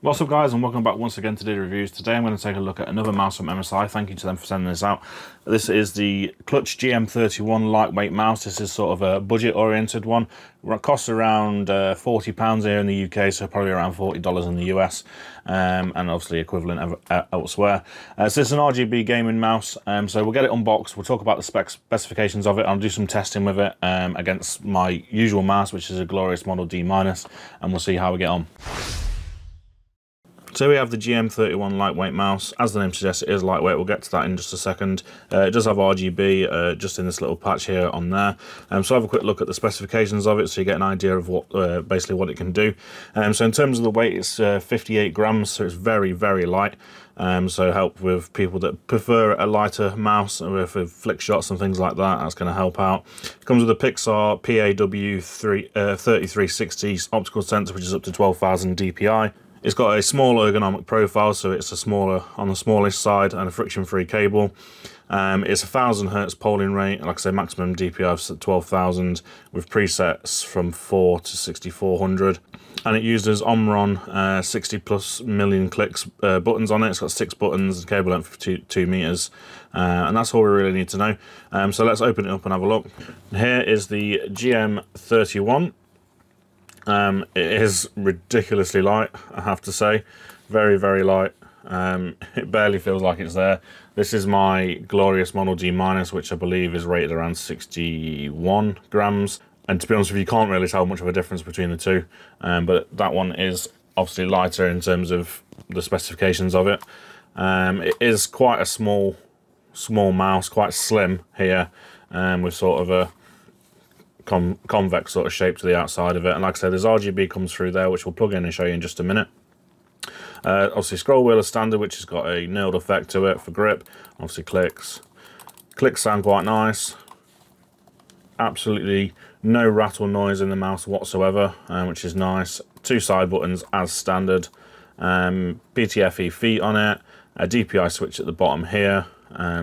What's up guys, and welcome back once again to the reviews. Today I'm going to take a look at another mouse from MSI. Thank you to them for sending this out. This is the Clutch GM31 lightweight mouse. This is sort of a budget oriented one. It costs around £40 here in the UK, so probably around $40 in the US, and obviously equivalent elsewhere. So this is an RGB gaming mouse, so we'll get it unboxed. We'll talk about the specifications of it. I'll do some testing with it against my usual mouse, which is a glorious Model D-, and we'll see how we get on. So we have the GM31 lightweight mouse. As the name suggests, it is lightweight. We'll get to that in just a second. It does have RGB just in this little patch here on there. So have a quick look at the specifications of it so you get an idea of what basically what it can do. So in terms of the weight, it's 58 grams, so it's very, very light. So help with people that prefer a lighter mouse with flick shots and things like that. That's going to help out. It comes with a Pixar PAW3360 optical sensor, which is up to 12,000 dpi. It's got a small ergonomic profile, so it's a smaller on the smallish side, and a friction-free cable. It's 1000 Hz polling rate, like I say, maximum DPI of 12,000 with presets from 4 to 6400, and it uses Omron 60 plus million clicks buttons on it. It's got 6 buttons, cable length of 2 meters, and that's all we really need to know. So let's open it up and have a look. Here is the GM31. It is ridiculously light, I have to say. Very, very light. It barely feels like it's there. This is my glorious Model D-, which I believe is rated around 61 grams. And to be honest with you, you can't really tell much of a difference between the two. But that one is obviously lighter in terms of the specifications of it. It is quite a small mouse, quite slim here, with sort of a convex sort of shape to the outside of it. And like I said, there's RGB comes through there, which we'll plug in and show you in just a minute. Obviously scroll wheel is standard, which has got a knurled effect to it for grip. Obviously clicks sound quite nice. Absolutely no rattle noise in the mouse whatsoever, which is nice. 2 side buttons as standard. PTFE feet on it. A DPI switch at the bottom here.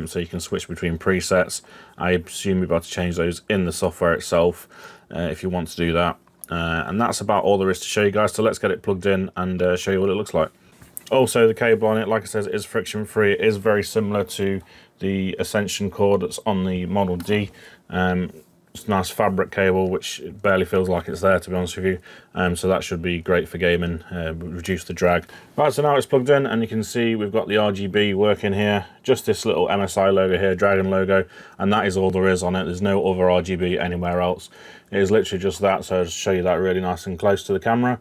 So you can switch between presets. I assume you're about to change those in the software itself if you want to do that. And that's about all there is to show you guys. So let's get it plugged in and show you what it looks like. Also, the cable on it, like I said, is friction free. It is very similar to the Ascension cord that's on the Model D. It's a nice fabric cable, which barely feels like it's there, to be honest with you. So that should be great for gaming, reduce the drag. Right, so now it's plugged in, and you can see we've got the RGB working here. Just this little MSI logo here, Dragon logo, and that is all there is on it. There's no other RGB anywhere else. It is literally just that, so I'll just show you that really nice and close to the camera,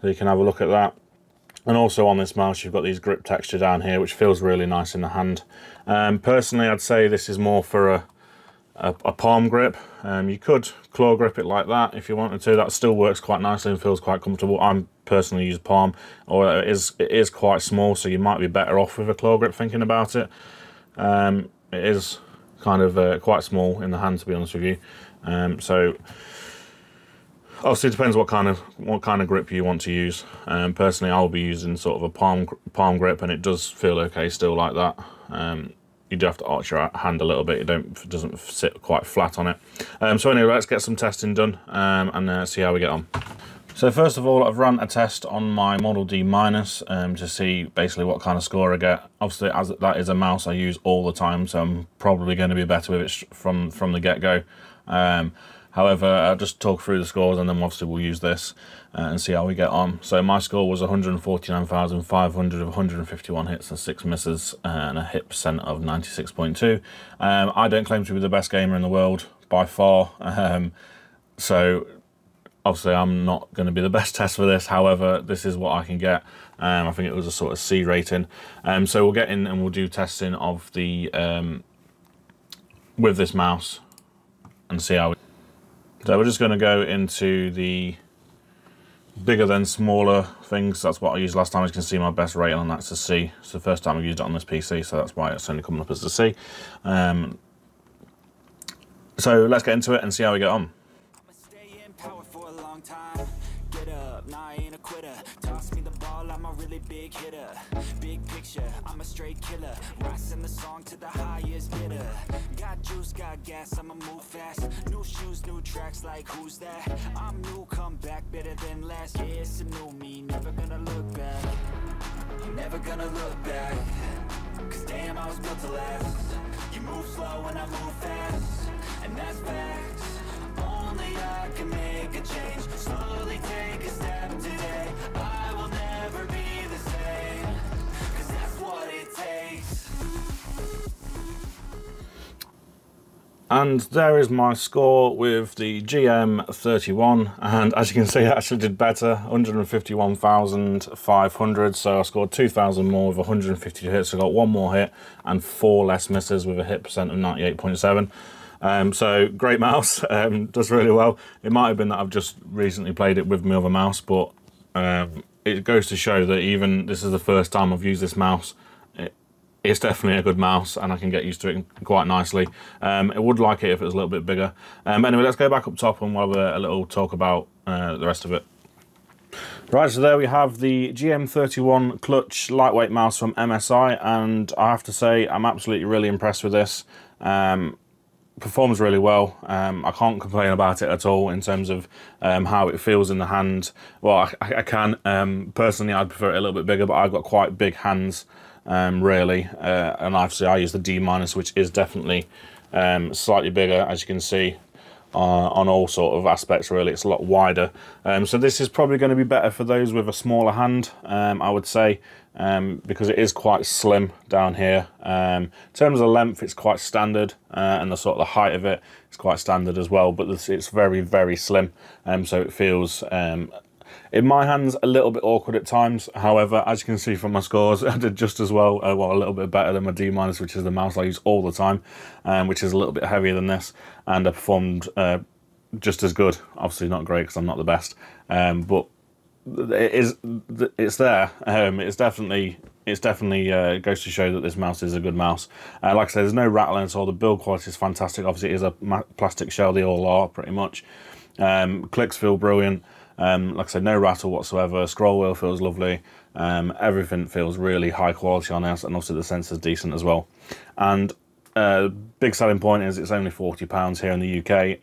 so you can have a look at that. And also on this mouse, you've got these grip texture down here, which feels really nice in the hand. Personally, I'd say this is more for a palm grip. You could claw grip it like that if you wanted to. That still works quite nicely and feels quite comfortable. I'm personally use palm, or it is quite small, so you might be better off with a claw grip thinking about it. It is kind of quite small in the hand, to be honest with you. So obviously it depends what kind of grip you want to use. Personally, I'll be using sort of a palm grip, and it does feel okay still like that. You do have to arch your hand a little bit. It doesn't sit quite flat on it. So anyway, let's get some testing done and see how we get on. So first of all, I've run a test on my Model D- to see basically what kind of score I get. Obviously, as that is a mouse I use all the time, so I'm probably going to be better with it from the get-go. However, I'll just talk through the scores, and then obviously we'll use this and see how we get on. So my score was 149,500 of 151 hits and 6 misses, and a hit percent of 96.2. I don't claim to be the best gamer in the world by far, so obviously I'm not going to be the best test for this. However, this is what I can get. I think it was a sort of C rating. So we'll get in and we'll do testing of the with this mouse and see how. So we're just going to go into the bigger than smaller things. That's what I used last time. As you can see, my best rating on that's a C. It's the first time I've used it on this PC, so that's why it's only coming up as a C. So let's get into it and see how we get on. Big hitter, big picture, I'm a straight killer, rising the song to the highest bidder. Got juice, got gas, I'ma move fast. New shoes, new tracks, like who's that? I'm new, come back better than last. Yeah, it's a new me, never gonna look back. never gonna look back, cause damn, I was built to last. You move slow and I move fast, and that's facts. Only I can make a change, slowly take a step today. I will never be the same, cause that's what it takes. And there is my score with the GM31, and as you can see, I actually did better, 151,500, so I scored 2,000 more with 152 hits, so I got one more hit and 4 less misses with a hit percent of 98.7. So great mouse, does really well. It might have been that I've just recently played it with my other mouse, but it goes to show that even this is the first time I've used this mouse, it's definitely a good mouse and I can get used to it quite nicely. I would like it if it was a little bit bigger. Anyway, let's go back up top and we'll have a little talk about the rest of it. Right, so there we have the GM31 clutch lightweight mouse from MSI, and I have to say I'm absolutely really impressed with this. Performs really well. I can't complain about it at all in terms of how it feels in the hand. Well, I can. Personally, I'd prefer it a little bit bigger, but I've got quite big hands, really. And obviously I use the D-, which is definitely slightly bigger, as you can see, on all sort of aspects, really. It's a lot wider. So this is probably going to be better for those with a smaller hand, I would say. Because it is quite slim down here. In terms of length, it's quite standard, and the sort of the height of it is quite standard as well, but it's very, very slim, so it feels, in my hands, a little bit awkward at times. However, as you can see from my scores, I did just as well, well, a little bit better than my D-, which is the mouse I use all the time, which is a little bit heavier than this, and I performed just as good. Obviously not great because I'm not the best, but it's there. It's definitely goes to show that this mouse is a good mouse. Like I said, there's no rattling at all. The build quality is fantastic. Obviously, it is a plastic shell. They all are pretty much. Clicks feel brilliant. Like I said, no rattle whatsoever. Scroll wheel feels lovely. Everything feels really high quality on this, and also the sensor's decent as well. And big selling point is it's only £40 here in the UK,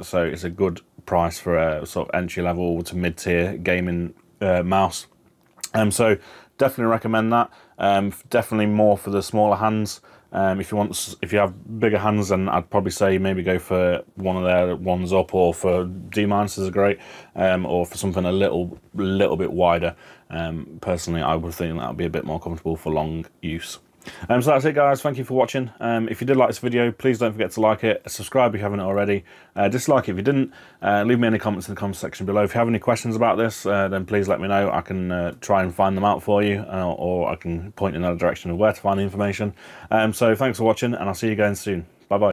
so it's a good price for a sort of entry level to mid-tier gaming mouse. So definitely recommend that. Definitely more for the smaller hands. If you have bigger hands, then I'd probably say maybe go for one of their ones up, or for D- are great, or for something a little bit wider. Personally, I would think that would be a bit more comfortable for long use. So that's it, guys. Thank you for watching. If you did like this video, please don't forget to like it, subscribe if you haven't already, dislike it if you didn't, leave me any comments in the comment section below. If you have any questions about this, then please let me know. I can try and find them out for you, or I can point in another direction of where to find the information. So thanks for watching, and I'll see you again soon.